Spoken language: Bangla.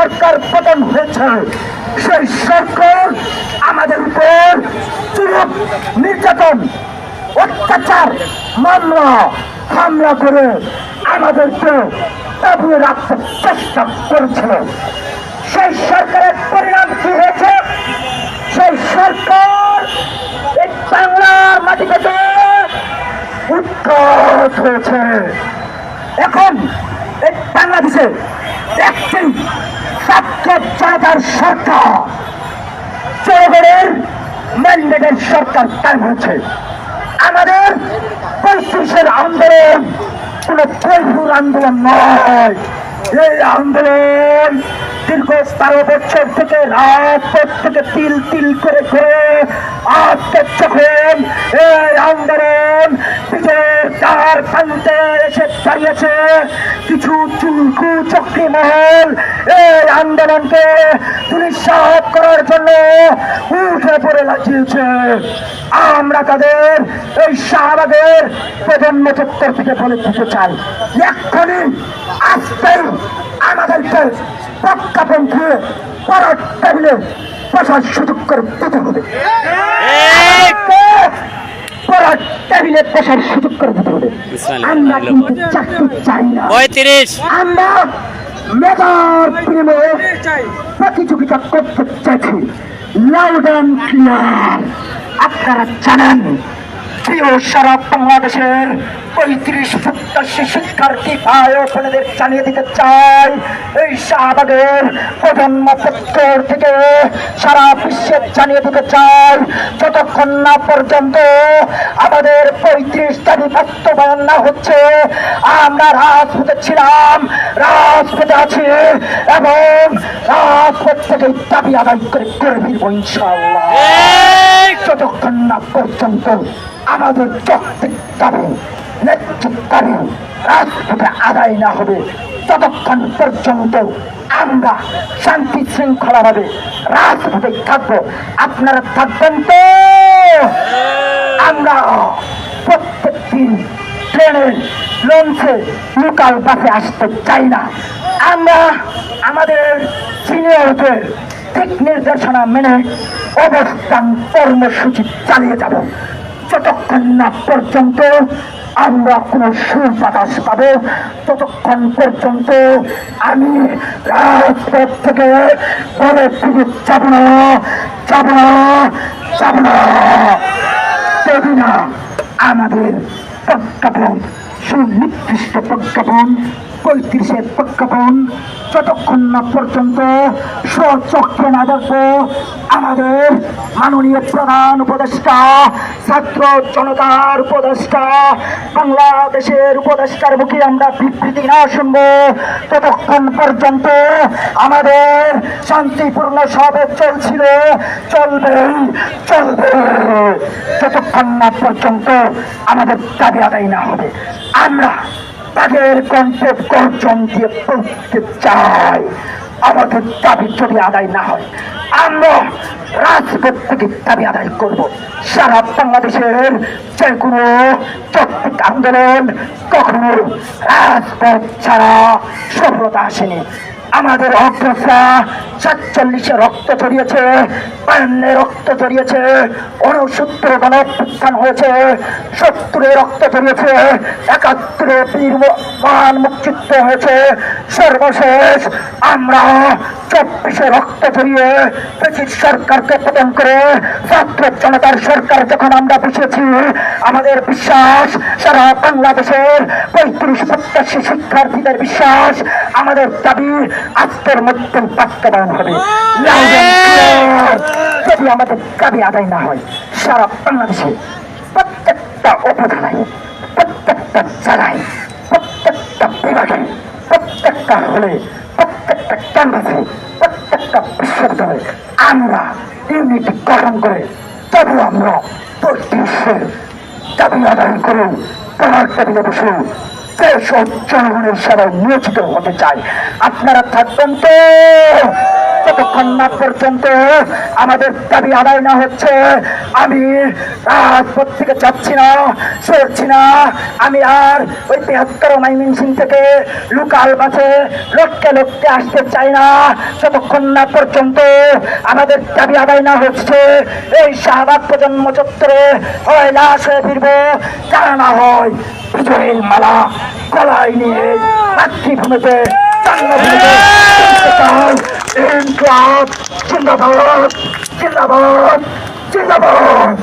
সরকার পতন হয়েছে, সেই সরকার আমাদের উপর চুপ নির্যাতন অত্যাচার মামলা হামলা করে আমাদেরকে দাবিয়ে রাখতে চেষ্টা করেছিল। সেই সরকারের পরিণাম কি হয়েছে? সেই সরকার এই বাংলার মাটি থেকে উৎখাত হয়েছে। এখন এই বাংলাদেশে একটি ছাত্র জনতার সরকার, জনগণের ম্যান্ডেটের সরকার কায়েম হয়েছে। আমাদের 35-এর আন্দোলন কোন কৈফুর আন্দোলন নয়। এই আন্দোলন দীর্ঘ 12 বছর থেকে রাজপথ থেকে তিল তিল করে আজকের যখন এই আন্দোলন বিজয়ের দ্বার প্রান্তে এসে দাঁড়িয়েছে, কিছু চুলকু চক্রী মহল এই আন্দোলনকে ধূলিসাৎ করার জন্য উঠে পড়ে লাগিয়েছে। আমরা তাদের এই শাহবাগের প্রজন্ম চত্বর থেকে বলে দিতে চাই, এক্ষুনি আজকেই আমাদেরকে প্রজ্ঞাপন দিয়ে পরের টেবিলে বসার সুযোগ করে দিতে হবে। পরের টেবিলে বসার সুযোগ করে দিতে হবে। আমরা কিন্তু চাকরি চাই না, আমরা মেধার বিনিময়ে প্রতিযোগিতা করতে চাইছি। Loud and clear. আপনারা জানেন, প্রিয় সারা বাংলাদেশের 35 প্রত্যাশী শিক্ষার্থী ভাই ও বোনেদের জানিয়ে দিতে চাই, এই শাহবাগের প্রজন্ম পত্তর থেকে সারা বিশ্বে জানিয়ে দিতে চাই, যতক্ষণ না পর্যন্ত আমাদের 35 দাবি বাস্তবায়ন না হচ্ছে, আমরা রাজপথে ছিলাম, রাজপথে আছি এবং রাজপথ থেকে দাবি আদায় করে ফিরব ইনশাআল্লাহ। যতক্ষণ না পর্যন্ত আমাদের যৌক্তিক দাবি, নেতৃত্ব দাবি রাজপথে আদায় না হবে, ততক্ষণ পর্যন্ত আমরা শান্তি শৃঙ্খলা ভাবে রাজপথে থাকবো। আপনারা থাকবেন তো? আমরা প্রত্যেক দিন ট্রেনে, লঞ্চে, লোকাল বাসে আসতে চাই না। আমরা আমাদের সিনিয়রদের ঠিক নির্দেশনা মেনে অবস্থান কর্মসূচি চালিয়ে যাব, যতক্ষণ না পর্যন্ত আমরা কোনো সুর বাতাস পাবো, ততক্ষণ পর্যন্ত আমি রাজপথ থেকে ঘরে ফিরে যাব না, যাব না, যাব না। যদি না আমাদের প্রজ্ঞাপন, সুনির্দিষ্ট প্রজ্ঞাপন, 35-এর প্রজ্ঞাপন যতক্ষণ না পর্যন্ত স্বচক্ষে না দেখবো, আমাদের মাননীয় প্রধান উপদেষ্টা, ছাত্র জনতার উপদেষ্টা, বাংলাদেশের উপদেষ্টার মুখে আমরা বিবৃতি না শুনবো, ততক্ষণ পর্যন্ত আমাদের শান্তিপূর্ণ সমাবেশ চলছিল, চলবে, চলবে, যতক্ষণ না পর্যন্ত আমাদের দাবি আদায় না হবে। আমরা তাদের কণ্ঠে গর্জন দিয়ে বলতে চাই, আমাদের দাবি যদি আদায় না হয়, আমরা রাজপথ থেকে দাবি আদায় করব। সারা বাংলাদেশের যে কোনো যৌক্তিক আন্দোলন কখনো রাজপথ ছাড়া সফলতা আসেনি। আমাদের অগ্রসা 47-এ রক্ত ঝরিয়েছে, 52-এ রক্ত ঝরিয়েছে, 69 গণঅভ্যুত্থান হয়েছে, 70-এ রক্ত ঝরিয়েছে, 71-এ বীরবান মুক্তিযুদ্ধ হয়েছে, সর্বশেষ আমরা 24-এ রক্ত ঝরিয়ে ব্রিটিশ সরকারকে পতন করে ছাত্র জনতার সরকার যখন আমরা বসেছি, আমাদের বিশ্বাস সারা বাংলাদেশের 35 প্রত্যাশী শিক্ষার্থীদের বিশ্বাস, আমাদের দাবি আজকের মধ্যে বাস্তবায়ন হবে। যদি আমাদের দাবি আদায় না হয়, সারা বাংলাদেশে প্রত্যেকটা উপজেলায়, প্রত্যেকটা জেলায়, প্রত্যেকটা বিভাগে, প্রত্যেকটা হলে, প্রত্যেকটা ক্যাম্পাসে, প্রত্যেকটা বিশ্ববিদ্যালয়ে আমরা ইউনিট গঠন করে তবু আমরা 35-এর দাবি আদায় করে তোমার টেবিলে বসে দেশ ও জনগণের সেবায় নিয়োজিত হতে চাই। আপনারা থাকবেন তো? যতক্ষণ না পর্যন্ত আমাদের দাবি আদায় না হচ্ছে আমি রাজপথ থেকে যাচ্ছি না, সরছি না। আমি আর ওই ৭৩ ময়মনসিংহ থেকে লোকাল বাসে লটকে লটকে আসতে চাই না যতক্ষণ না পর্যন্ত আমাদের দাবি আদায় না হচ্ছে। এই শাহবাগ প্রজন্ম চত্বরে হয় লাশ হয়ে ফিরবো, তা না হয় বিজয়ের মালা গলায় নিয়ে মাতৃভূমিতে জিন্দাবাদ জিন্দাবাদ জিন্দাবাদ জিন্দাবাদ।